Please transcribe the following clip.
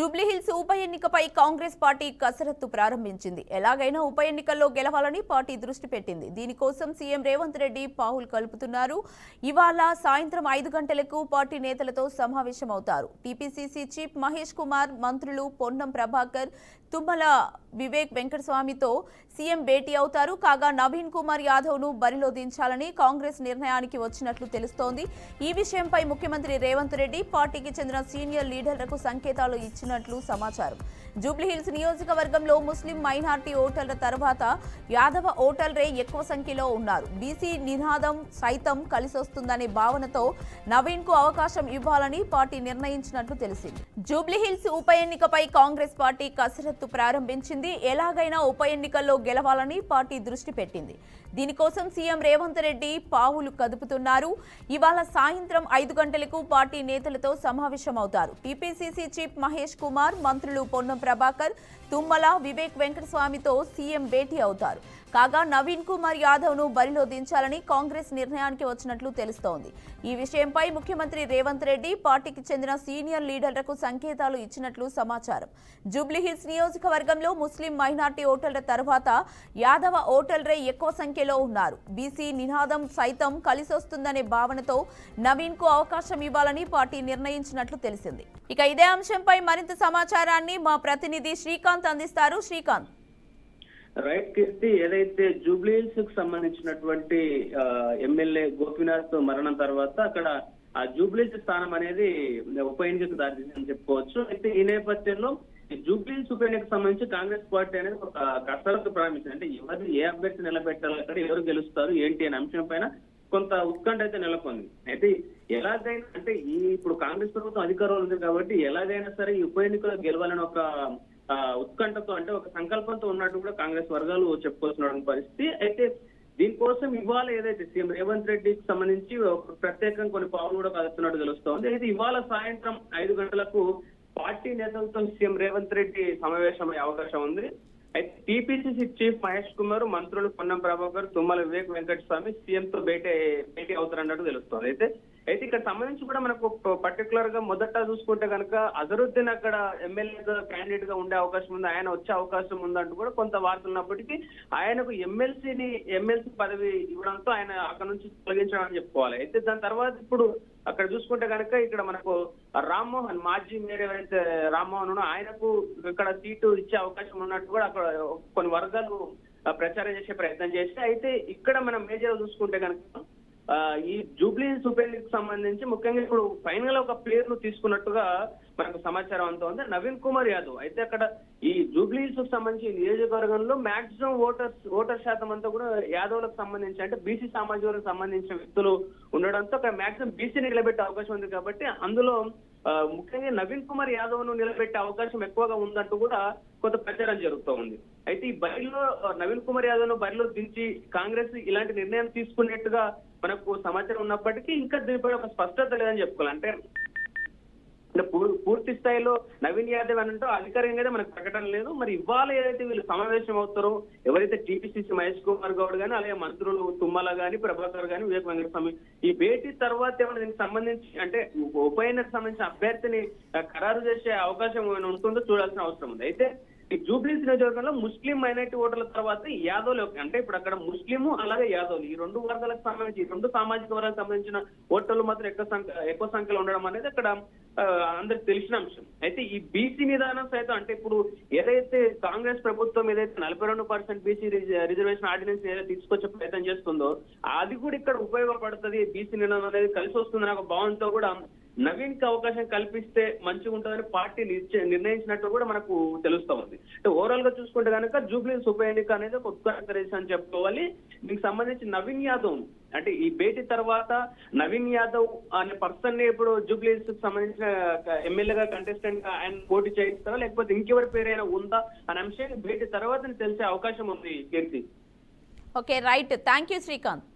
జూబ్లీహిల్స్ ఉప ఎన్నికపై కాంగ్రెస్ పార్టీ కసరత్తు ప్రారంభించింది. ఎలాగైనా ఉప ఎన్నికల్లో గెలవాలని పార్టీ దృష్టి పెట్టింది. దీనికోసం సీఎం రేవంత్ రెడ్డి పావులు కలుపుతున్నారు. ఇవాళ సాయంత్రం 5 గంటలకు పార్టీ నేతలతో సమావేశమవుతారు. టీపీసీసీ చీఫ్ మహేష్ కుమార్, మంత్రులు పొన్నం ప్రభాకర్, తుమ్మల వివేక్ వెంకటస్వామితో సీఎం భేటీ అవుతారు. కాగా నవీన్ కుమార్ యాదవ్ ను బరిలో దించాలని కాంగ్రెస్ నిర్ణయానికి వచ్చినట్లు తెలుస్తోంది. ఈ విషయంపై ముఖ్యమంత్రి రేవంత్ రెడ్డి పార్టీకి చెందిన సీనియర్ లీడర్లకు సంకేతాలు ఇచ్చినట్లు సమాచారం. జూబ్లీహిల్స్ నియోజకవర్గంలో ముస్లిం మైనార్టీ ఓటర్ల తర్వాత యాదవ ఓటర్లే ఎక్కువ సంఖ్యలో ఉన్నారు. బీసీ నినాదం సైతం కలిసొస్తుందనే భావనతో నవీన్ కు అవకాశం ఇవ్వాలని పార్టీ నిర్ణయించినట్లు తెలిసింది. జూబ్లీహిల్స్ ఉప ఎన్నికపై కాంగ్రెస్ పార్టీ కసరత్తు ప్రారంభించింది. ఎలాగైనా ఉప ఎన్నికల్లో గెలవాలని పార్టీ దృష్టి పెట్టింది. దీనికోసం సీఎం రేవంత్ రెడ్డి పావులు కదుపుతున్నారు. ఇవాళ సాయంత్రం 5 గంటలకు పార్టీ నేతలతో సమావేశమవుతారు. టీపీసీసీ చీఫ్ మహేష్ కుమార్, మంత్రులు పొన్నం ప్రభాకర్, తుమ్మల వివేక్ వెంకటస్వామితో సీఎం భేటీ అవుతారు. కాగా నవీన్ కుమార్ యాదవ్ ను బరిలో దించాలని కాంగ్రెస్ నిర్ణయానికి వచ్చినట్లు తెలుస్తోంది. ఈ విషయంపై ముఖ్యమంత్రి రేవంత్ రెడ్డి పార్టీకి చెందిన సీనియర్ లీడర్లకు సంకేతాలు ఇచ్చినట్లు సమాచారం. జూబ్లీహిల్స్ నియోజకవర్గంలో ముస్లిం మైనార్టీ ఓటర్ల తర్వాత యాదవ ఓటర్లే ఎక్కువ సంఖ్యలో ఉన్నారు. బీసీ నినాదం సైతం కలిసొస్తుందనే భావనతో నవీన్ కు అవకాశం ఇవ్వాలని పార్టీ నిర్ణయించినట్లు తెలిసింది. ఇక ఇదే అంశంపై మరింత సమాచారాన్ని మా ప్రతినిధి శ్రీకాంత్ అందిస్తారు. శ్రీకాంత్. రైట్ కీర్తి, ఏదైతే జూబ్లీహిల్స్ కు సంబంధించినటువంటి ఎమ్మెల్యే గోపీనాథ్ మరణం తర్వాత అక్కడ ఆ జూబ్లీహిల్స్ స్థానం అనేది ఉప ఎన్నికకు దారితీసిందని చెప్పుకోవచ్చు. అయితే ఈ నేపథ్యంలో జూబ్లీహిల్స్ ఉప ఎన్నికకు సంబంధించి కాంగ్రెస్ పార్టీ అనేది ఒక కసరత్తు ప్రారంభించింది. అంటే ఎవరు ఏ అభ్యర్థి నిలబెట్టాలి, అక్కడ ఎవరు గెలుస్తారు ఏంటి అనే అంశం పైన కొంత ఉత్కంఠ అయితే నెలకొంది. అయితే ఎలాగైనా అంటే ఇప్పుడు కాంగ్రెస్ ప్రభుత్వం అధికారంలో ఉంది కాబట్టి ఎలాగైనా సరే ఈ ఉప ఎన్నికలో గెలవాలని ఒక ఉత్కంఠతో అంటే ఒక సంకల్పంతో ఉన్నట్టు కూడా కాంగ్రెస్ వర్గాలు చెప్పుకోవాల్సిన పరిస్థితి. అయితే దీనికోసం ఇవాళ ఏదైతే సీఎం రేవంత్ రెడ్డికి సంబంధించి ప్రత్యేకంగా కొన్ని పావులు కూడా కలుస్తున్నట్టు తెలుస్తోంది. అయితే ఇవాళ సాయంత్రం 5 గంటలకు పార్టీ నేతలతో సీఎం రేవంత్ రెడ్డి సమావేశమయ్యే అవకాశం ఉంది. అయితే టీపీసీసీ చీఫ్ మహేష్ కుమార్, మంత్రులు పొన్నం ప్రభాకర్, తుమ్మల వివేక్ వెంకటస్వామి సీఎం తో భేటీ అవుతారన్నట్టు తెలుస్తోంది. అయితే ఇక్కడ సంబంధించి కూడా మనకు పర్టికులర్ గా మొదట చూసుకుంటే కనుక అజరుద్దీన్ అక్కడ ఎమ్మెల్యే క్యాండిడేట్ గా ఉండే అవకాశం ఉంది, ఆయన వచ్చే అవకాశం ఉందంటూ కూడా కొంత వార్తలు ఉన్నప్పటికీ ఆయనకు ఎమ్మెల్సీ పదవి ఇవ్వడంతో ఆయన అక్కడ నుంచి తొలగించడం అని చెప్పుకోవాలి. అయితే దాని తర్వాత ఇప్పుడు అక్కడ చూసుకుంటే కనుక ఇక్కడ మనకు రామ్మోహన్, మాజీ మేయర్ ఎవరైతే రామ్మోహన్ ఆయనకు ఇక్కడ సీటు ఇచ్చే అవకాశం ఉన్నట్టు కూడా అక్కడ కొన్ని వర్గాలు ప్రచారం చేసే ప్రయత్నం చేస్తే, అయితే ఇక్కడ మనం మేజర్ చూసుకుంటే కనుక ఈ జూబ్లీహిల్స్ ఉప ఎన్నికకు సంబంధించి ముఖ్యంగా ఇప్పుడు ఫైనల్ ఒక పేరును తీసుకున్నట్టుగా మనకు సమాచారం అంతా ఉంది, నవీన్ కుమార్ యాదవ్. అయితే అక్కడ ఈ జూబ్లీహిల్స్ కు సంబంధించి నియోజకవర్గంలో మాక్సిమం ఓటర్ శాతం అంతా కూడా యాదవ్లకు సంబంధించి అంటే బీసీ సామాజిక వర్గం సంబంధించిన వ్యక్తులు ఉండడంతో అక్కడ మాక్సిమం బీసీని నిలబెట్టే అవకాశం ఉంది. కాబట్టి అందులో ముఖ్యంగా నవీన్ కుమార్ యాదవ్ ను నిలబెట్టే అవకాశం ఎక్కువగా ఉందంటూ కూడా కొంత ప్రచారం జరుగుతూ ఉంది. అయితే ఈ బరిలో నవీన్ కుమార్ యాదవ్ ను బరిలో దించి కాంగ్రెస్ ఇలాంటి నిర్ణయం తీసుకున్నట్టుగా మనకు సమాచారం ఉన్నప్పటికీ ఇంకా దీనిపై ఒక స్పష్టత లేదని చెప్పుకోవాలి. అంటే పూర్తి స్థాయిలో నవీన్ యాదవ్ అని అంటూ అధికారికంగా మనకు ప్రకటన లేదు. మరి ఇవాళ ఏదైతే వీళ్ళు సమావేశం అవుతారో ఎవరైతే టీపీసీసీ మహేష్ కుమార్ గౌడ్ గానీ అలాగే మంత్రులు తుమ్మల గానీ ప్రభాకర్ గానీ వివేక్ వెంకటస్వామి ఈ భేటీ తర్వాత ఏమైనా దీనికి సంబంధించి అంటే ఉప ఎన్నికకు సంబంధించిన అభ్యర్థిని ఖరారు చేసే అవకాశం ఏమైనా ఉంటుందో చూడాల్సిన అవసరం ఉంది. అయితే ఈ జూబ్లీహిల్స్ నియోజకవర్గంలో ముస్లిం మైనారిటీ ఓటర్ల తర్వాత యాదవ్లు అంటే ఇప్పుడు అక్కడ ముస్లిం అలాగే యాదవ్లు ఈ రెండు వర్గాలకు సంబంధించి రెండు సామాజిక వర్గాలకు సంబంధించిన ఓటర్లు మాత్రం ఎక్కువ సంఖ్యలో ఉండడం అనేది అక్కడ అందరికి తెలిసిన అంశం. అయితే ఈ బీసీ నిదానం సైతం అంటే ఇప్పుడు ఏదైతే కాంగ్రెస్ ప్రభుత్వం ఏదైతే 42% బీసీ రిజర్వేషన్ ఆర్డినెన్స్ ఏదైతే తీసుకొచ్చే ప్రయత్నం చేస్తుందో అది కూడా ఇక్కడ ఉపయోగపడుతుంది, బీసీ నిదానం అనేది కలిసి వస్తుందని ఒక భావంతో కూడా నవీన్ కి అవకాశం కల్పిస్తే మంచిగా ఉంటుందని పార్టీ నిర్ణయించినట్టు కూడా మనకు తెలుస్తా ఉంది. అంటే ఓవరాల్ గా చూసుకుంటే కనుక జూబ్లీహిల్స్ ఉప ఎన్నిక అనేది ఒక ఉత్కంఠ అని చెప్పుకోవాలి. దీనికి సంబంధించి నవీన్ యాదవ్ అంటే ఈ భేటీ తర్వాత నవీన్ యాదవ్ అనే పర్సన్ ని ఇప్పుడు జూబ్లీహిల్స్ కి సంబంధించిన ఎమ్మెల్యేగా కంటెస్టెంట్ గా ఆయన పోటీ చేయిస్తారా లేకపోతే ఇంకెవరి పేరైనా ఉందా అనే అంశాన్ని భేటీ తర్వాత తెలిసే అవకాశం ఉంది Keerthi. Okay, right. Thank you Srikanth.